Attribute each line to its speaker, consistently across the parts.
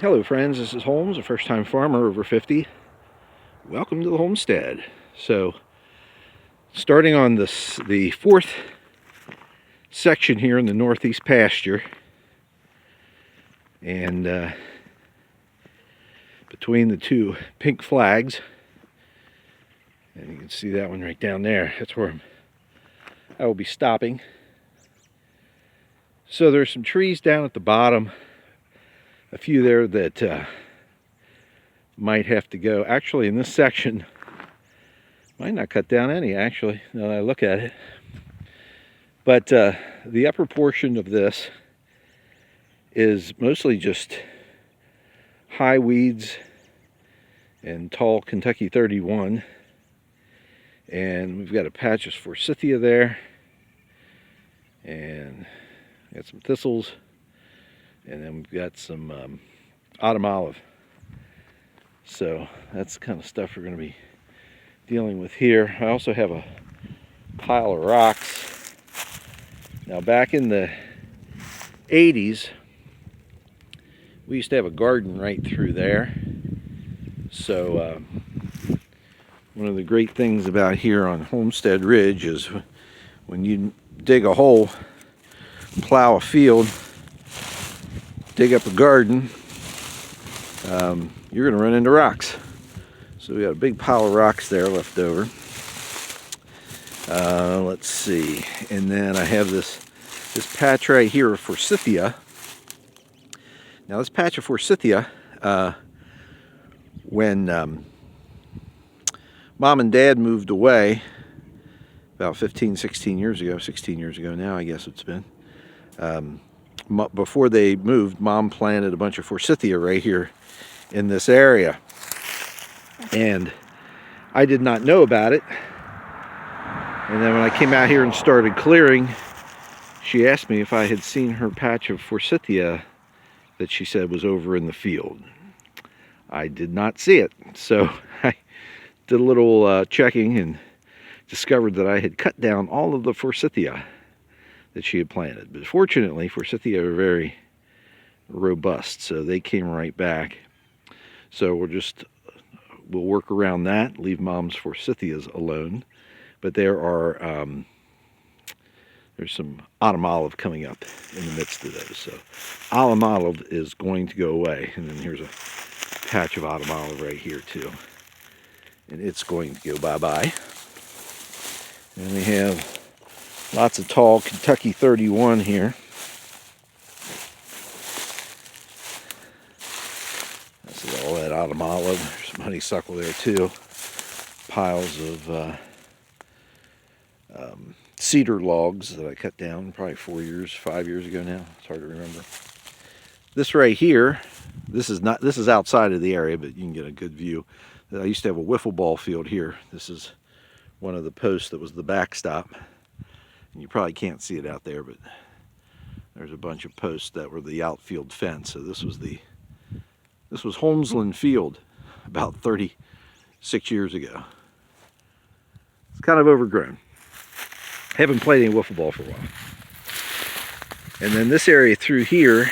Speaker 1: Hello friends, this is Holmes, a first-time farmer over 50. Welcome to the homestead. So, starting on the fourth section here in the Northeast Pasture, and between the two pink flags, and you can see that one right down there, that's where I will be stopping. So there's some trees down at the bottom, a few there that might have to go. Actually, in this section, might not cut down any, actually, now that I look at it. But the upper portion of this is mostly just high weeds and tall Kentucky 31. And we've got a patch of forsythia there. And got some thistles. And then we've got some autumn olive. So that's the kind of stuff we're going to be dealing with here. I also have a pile of rocks. Now back in the 80s, we used to have a garden right through there. So one of the great things about here on Homestead Ridge is when you dig a hole, plow a field, dig up a garden, you're going to run into rocks. So we got a big pile of rocks there left over. Let's see, and then I have this patch right here of forsythia. Now this patch of forsythia, when Mom and Dad moved away about 16 years ago now, I guess it's been. Before they moved, Mom planted a bunch of forsythia right here in this area. And I did not know about it. And then when I came out here and started clearing, she asked me if I had seen her patch of forsythia that she said was over in the field. I did not see it. So I did a little checking and discovered that I had cut down all of the forsythia that she had planted. But fortunately, forsythia are very robust, so they came right back. So we'll work around that, leave Mom's forsythias alone. But there's some autumn olive coming up in the midst of those. So autumn olive is going to go away. And then here's a patch of autumn olive right here too. And it's going to go bye-bye. And we have lots of tall Kentucky 31 here. This is all that autumn olive. There's some honeysuckle there too. Piles of cedar logs that I cut down probably 5 years ago now. It's hard to remember. This right here, this is outside of the area, but you can get a good view. I used to have a wiffle ball field here. This is one of the posts that was the backstop. And you probably can't see it out there, but there's a bunch of posts that were the outfield fence. So this was Holmesland Field about 36 years ago. It's kind of overgrown. Haven't played any wiffle ball for a while. And then this area through here,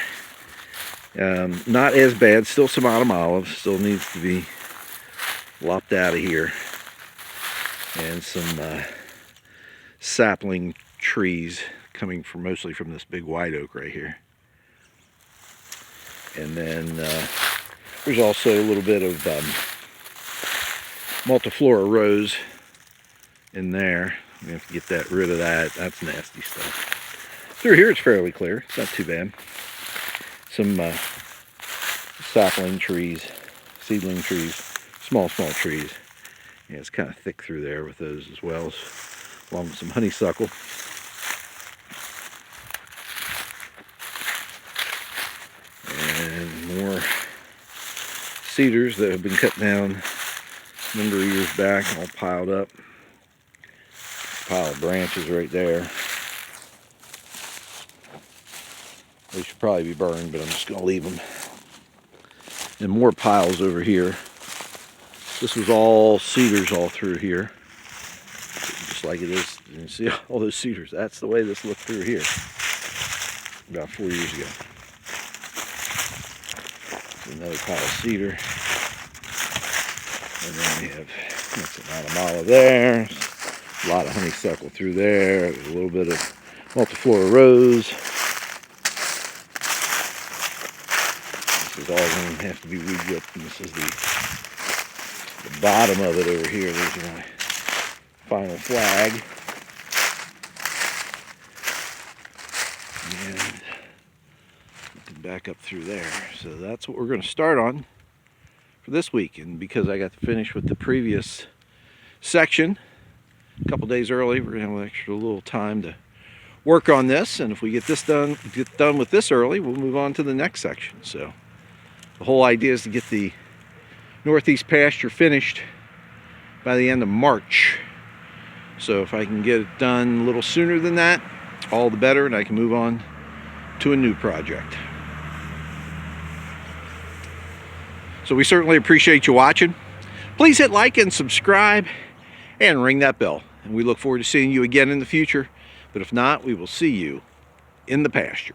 Speaker 1: not as bad. Still some autumn olive. Still needs to be lopped out of here. And some sapling trees coming mostly from this big white oak right here. And then there's also a little bit of multiflora rose in there. We have to get rid of that. That's nasty stuff. Through here it's fairly clear. It's not too bad. Some sapling trees, seedling trees, small trees. Yeah, it's kind of thick through there with those as well, along with some honeysuckle. And more cedars that have been cut down a number of years back, all piled up. Pile of branches right there. They should probably be burned, but I'm just going to leave them. And more piles over here. This was all cedars all through here. Just like it is. You see all those cedars. That's the way this looked through here about 4 years ago. another pile of cedar. And then we have that's an autumnala there. A lot of honeysuckle through there. A little bit of multiflora rose. This is all going to have to be weed whipped. And this is the bottom of it over here. There's my final flag. And back up through there. So that's what we're going to start on for this week. And because I got to finish with the previous section a couple days early, we're going to have an extra little time to work on this. And if we get done with this early, we'll move on to the next section. So the whole idea is to get the Northeast Pasture finished by the end of March. So if I can get it done a little sooner than that, all the better, and I can move on to a new project. So we certainly appreciate you watching. Please hit like and subscribe and ring that bell. And we look forward to seeing you again in the future. But if not, we will see you in the pasture.